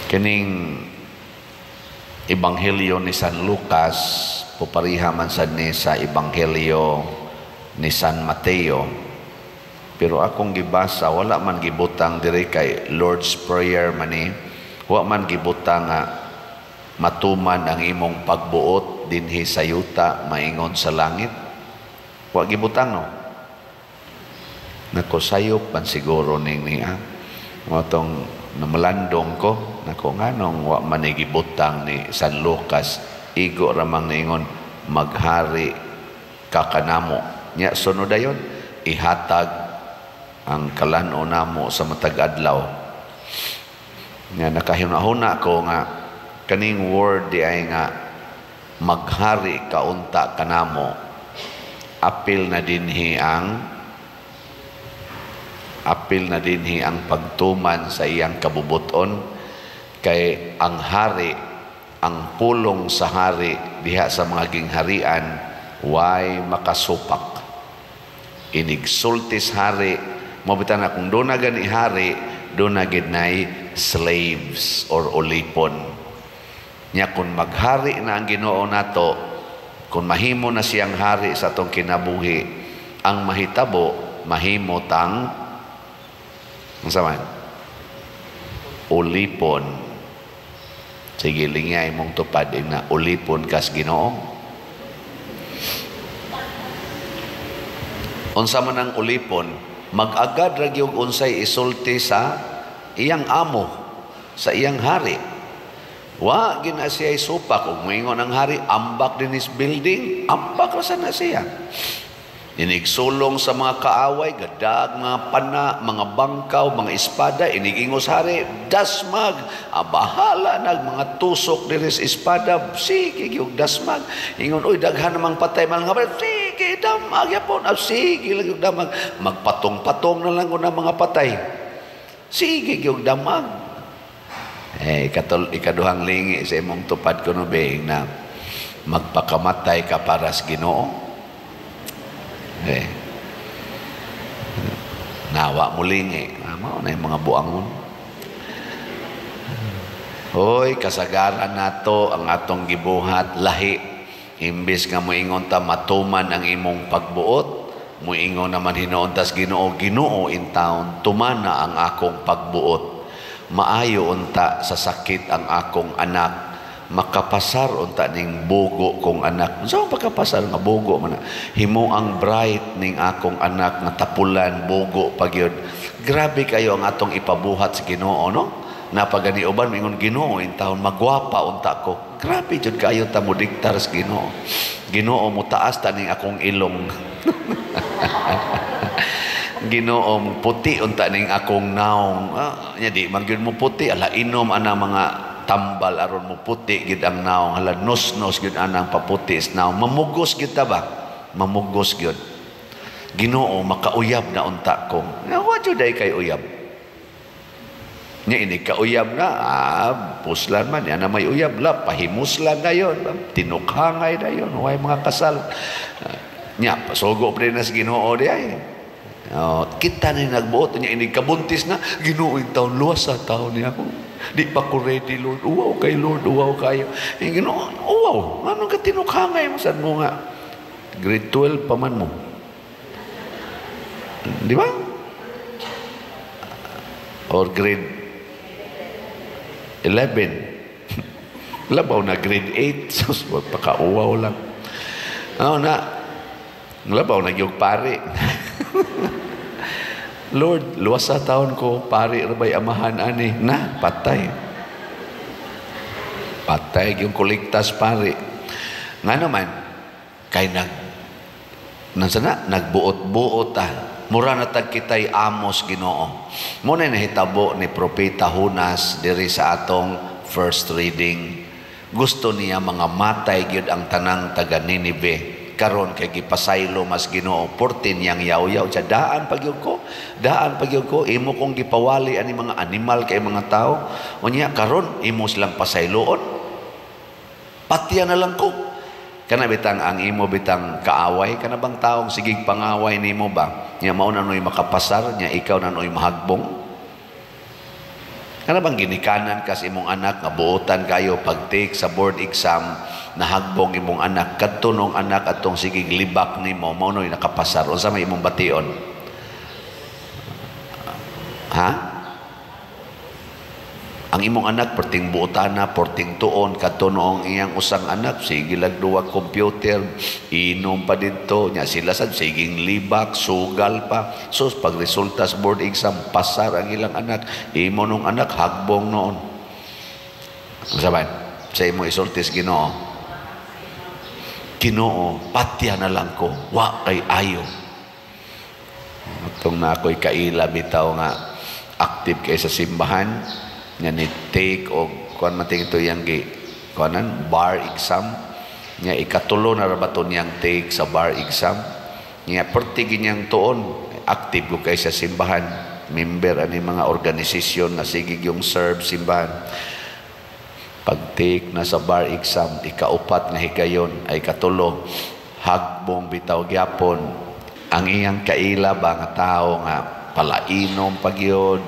Kining Ebanghelyo ni San Lucas pupariha man sad ni sa Ebanghelyo ni San Mateo, pero akong gibasa wala man gibutang diri kay Lord's Prayer man ni, wa man gibutang nga matuman ang imong pagbuot dinhi sa yuta maingon sa langit. Wa gibutang no. Nakosayop man siguro ning niya. Motong namalandong ko nako nganong wa man gibutang ni San Lucas igo ramang ningon maghari ka kanamo nya sunod dayon ihatag ang kalan-o namo sa matag adlaw. Nya nakahuna-huna ko nga kaning word di ay nga maghari ka unta kanamo apil na dinhi ang pagtuman sa iyang kabubuton kay ang hari, ang pulong sa hari diha sa mga gingharian way makasupak. Inigsultis hari, mabitan na kung doon na gani hari, doon na ginay slaves or ulipon. Nya kung maghari na ang Ginoo nato, kung mahimo na siyang hari sa atong kinabuhi, ang mahitabo mahimo tang saman ulipon. Sige lingay mong tupad na ulipon kas Ginoo. Unsa man ang ulipon, mag-agad ra gyud unsay isulti sa iyang amo, sa iyang hari. Wa gina siya isupak ug moingon ang hari ambak din is building, ambak ra sana siya. Inigsulong sa mga kaaway, gadag, mga pana, mga bangkaw, mga espada, inigingos hari, dasmag, bahala nag mga tusok diris espada, sige yung dasmag. Ingon, uy, daghan namang patay, malang nga, sige, damag, yapon, sige, lang yung damag. Magpatong-patong na lang ng mga patay. Sige yung damag. Ikaduhang lingi sa imong tupad ko no, na magpakamatay ka para sa Ginoo. Nawa muling mao na yung mga buangon. Hoy, kasagaran nato ang atong gibuhat lahi. Imbis nga moingon ta matuman ang imong pagbuot, moingon naman hinuon tas Ginoo, Ginoo in taon tumana ang akong pagbuot. Maayo unta sa sakit ang akong anak, makapasar unta ning bugo kong anak. So pagkapasar nga bugo man himo ang bright ning akong anak nga tapulan bugo pagyud. Grabe kayo ang atong ipabuhat sa Ginoo no. Napagani uban mingon Ginoo in taon magwapa unta ko. Grabe jud kayo ta mo diktar sa Ginoo. Ginoo mo taas ta ning akong ilong. Ginoo mo puti unta ning akong naong. Nya di man gyud mo puti ala inom ana mga tambal aron mo puti gid ang naong, hala nos-nos gid anang paputi is naong. Mamugos gid ta ba? Mamugos gid. Ginoo makauyab na unta ko. Wa jud ay kay uyab. Nya ini kauyab na puslan man ana may uyab la pahimuslan dayon, tinukhangay dayon, way mga kasal. Nya pasugo pre na sa Ginoo di ay. Kita na nagbuot nya ini kabuntis na Ginoo in taon luwas sa taon niya ako. Di pa ko ready, Lord. Uwaw kay Lord, uwaw kayo. Ginoo, uwaw. Anong ka tinukhangay mo? Saan mo nga? Grade 12 pa man mo. Di ba? Or grade 11. Labaw na grade 8. Sus, pagpakauwaw lang. Labaw na yung pare. Lord, luwas sa taon ko, pari rabay amahan ani na patay. Patay yung kuligtas pari. Nga naman kay nagbuot-buot mura na tag kitay amos Ginoo. Muna nahitabo ni propeta Hunas diri sa atong first reading. Gusto niya mga matay gyud ang tanang taga Ninive. Karon kay gipasaylo mas Ginoo 14 yang yaw-yaw sa daan pagyud ko imo kong gipawali ani mga animal kay mga tao unya karon imo silang pasayloon patyan na lang ko kana bitang ang imo bitang kaaway kana bang taong sigig pangaway nimo ba nya mao na noy makapasar nya ikaw na noy mahagbong Kana bang ginikanan ka sa imong anak nga buotan kayo pag-take sa board exam, nahagbong imong anak, kadto nung anak atong sige libak nimo mao noy nakapasar. Unsa may imong bation? Ha? Ang imong anak perting buotana, perting tuon, kadto noong iyang usang anak sige lagduwa computer, inom pa didto nya sila sad siging libak, sugal pa. So pag resulta sa board exam pasar ang ilang anak, imo nung anak hagbong noon. Saban, sa imo isultis Ginoo. Ginoo, patya na lang ko, wa kay ayo. Itong na ako'y kaila bitaw nga active kay sa simbahan, nga ni take o kuan mating ito yang kuanan bar exam nya ikatulo na rabaton yang take sa bar exam nya perti ginyang tuon active ko kay sa simbahan, member ani mga organisasyon nga sige yung serve simbahan. Pag take na sa bar exam ikaupat nga higayon ay katulo hagbong bitaw gyapon ang iyang kaila ba nga tao nga palainom pagyod,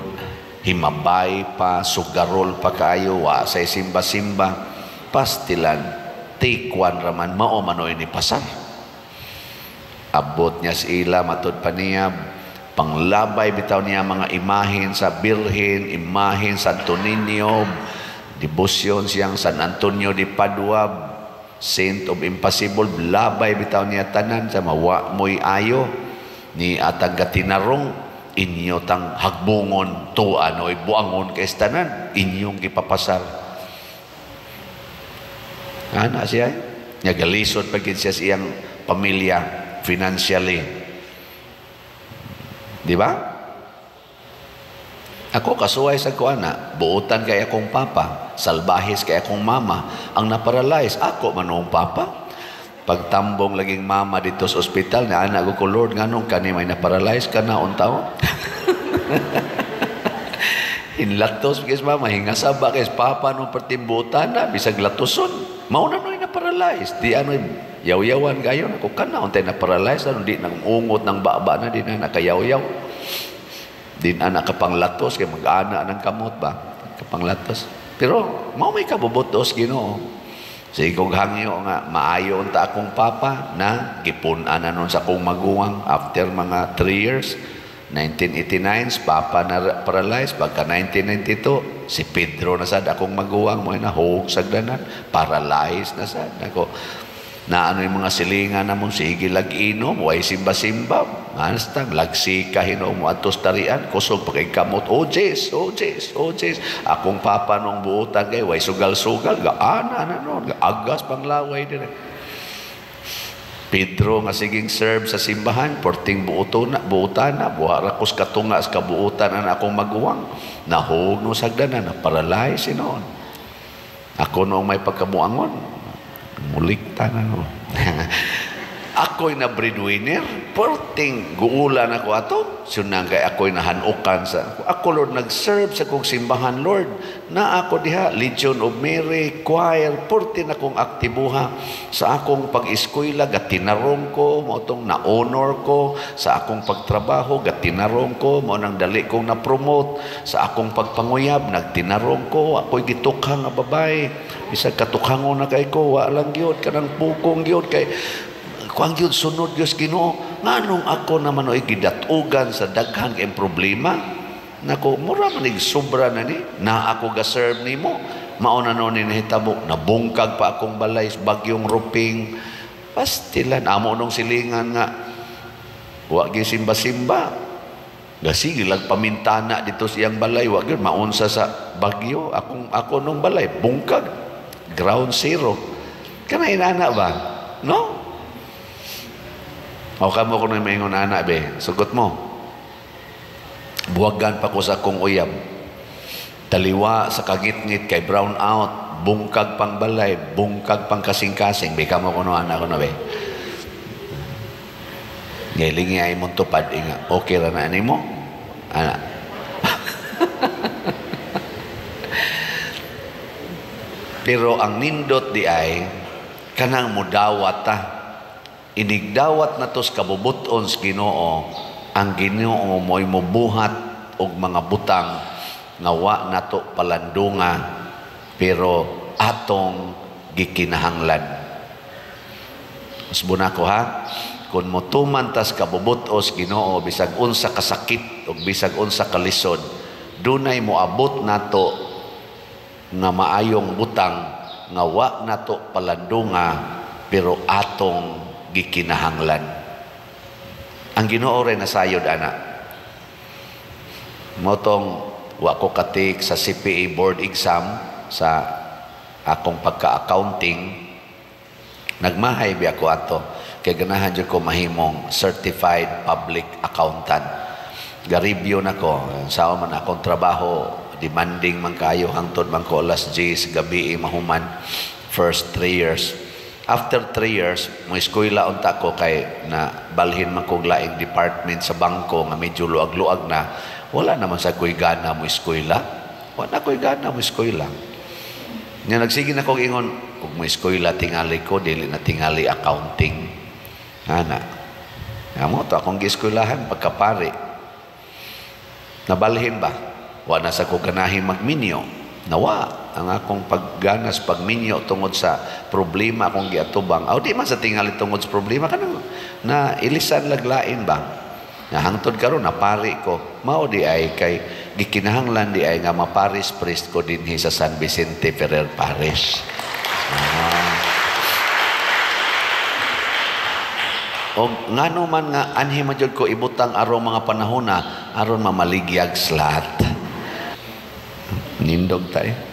himabay pa, sugarol pa kayo, wa say simba-simba, pastilan, take one raman, mao manoy ni pasar. Abot niya sa ila, matod pa niya, panglabay bitaw niya mga imahin sa Birhen, imahin sa Santo Niño, debosyon siyang San Antonio de Padua, Saint of Impossible, labay bitaw niya tanan sa mawa mo'y ayo, ni atang gatinarong, inyo tang hagbungon tuan o buangon kay tanan inyong gipapasar. Ana siya nya galisod pagid siya siyang pamilya financially, di ba? Ako kasuway sa ko ana, buutan kay akong papa, salbahis kay akong mama, ang naparalyze ako manong papa. Pagtambong laging mama dito sa ospital na anak ko, Lord, nganong kani may na-paralyze ka na untaw? Inlatos kay mama, hingasaba kay papa nung pertimbutan na, bisag latoson. Mauna noy na-paralyze. Di ano'y yaw-yawan gayon. Ako ka na, untay na-paralyze. Ano, di nang ungot ng baba na, di na nakayaw-yaw. Di na nakapanglatos, kay mag-ana ng kamot ba? Kapanglatos. Pero, may kabubutos, Ginoo. Sige kong hangyo nga, maayo unta akong papa na gipunan na nun sa akong maguwang after mga 3 years. 1989, papa na paralyzed. Pagka 1992, si Pedro na sad akong maguwang mo na hog sagdanan, paralyzed na sad ako. Na ano yung mga silingan na mong sige lag-inom, way simba-simba, manstang, lagsika, hinom mo atos tarian, kusog pa kay kamot, oh Jess, akong papa nung buutan kay, way sugal-sugal, gaana na nun, agas pang laway din. Pedro nga siging serve sa simbahan, porting buutan na, buharakos katunga sa kabuutan na akong maguwang, nahog no sagdanan, na paralyze noon. Ako noong may pagkamuangon, mulikta na no. Ako'y na breadwinner, porting guulan ako ato, sunang kay ako'y nahanukan sa ako Lord, nag-serve sa kong simbahan Lord, na ako diha, Legion of Mary, choir, porting akong aktibuha sa akong pag-eskwela, gatinarong ko, mautong na-honor ko, sa akong pagtrabaho, gatinarong ko, mo nang dali kong na-promote, sa akong pagpanguyab, nagtinarong ko, ako'y gitukhang nga babay, bisag katukhangon na kay ko, walang yun, kanang pukong yun, kay kuang yun sunod Diyos Ginoo, nganong ako naman o igidatugan sa daghan kayong problema, nako, mura manig sobra na ni, na ako ga-serve ni mo, mauna no ni nahitabo, nabungkag pa akong balay, bagyong ruping, pastilan, amo nung silingan nga, wag yung simba-simba, gasigilag pamintana dito siyang balay, wag yun, maunsa sa bagyo, ako nung balay, bungkag, ground zero, kanay inana ba? No? O kamo ko na may ingon anak be, sugot mo. Buwagan pa ko sa akong uyab. Taliwa sa kagitngit kay brown out, bungkag pang balay, bungkag pang kasing-kasing. Be kamo ko no anak ko na be. Ngayon ay mong tupad, inga. Okay ra na ani mo? Anak. Pero ang nindot di ay kanang mudawat ta. Inigdawat na tos kabubuton sa Ginoo, ang Ginoo mo'y mubuhat og mga butang nga wa nato palandunga pero atong gikinahanglan. Usbon ako ha, kung motuman tas kabubutos Ginoo bisag unsa kasakit o bisag unsa kalisod, dunay moabot nato nga maayong butang nga wa nato palandunga pero atong gikinahanglan. Ang Ginoo ray nasayod ana. Motong wa ko katik sa CPA board exam sa akong pagka-accounting, nagmahay bi ako ato kay ganahan jud ko mahimong certified public accountant. Ga-review nako sa man akong trabaho, demanding man kayo hangtod man ko alas 10 gabi mahuman first 3 years. After 3 years, mo eskwela unta ko kay na balhin man kog laing department sa bangko nga medyo luag-luag na. Wala naman sa ko'y gana mo eskwela. Wala ko'y gana mo eskwela. Nga nagsige na kong ingon, kung mo eskwela tingali ko, dili na tingali accounting. Ana. Nga mo to, akong gi-eskwelahan pagkapari. Nabalhin ba? Wala sa ko ganahin magminyo. Nawa. Ang akong pagganas, pagminyo tungod sa problema akong giatubang. O di man sa tingali tungod sa problema. Kanang na ilisan laglain ba? Nga hangtod karon na pari ko, mao di ay kay gikinahanglan di ay nga maparis priest ko dinhi sa San Vicente Ferrer Parish. O ngano man nga anhi man jud ko ibutang aron mga panahona aron mamaligyag slat. Nindog tayo.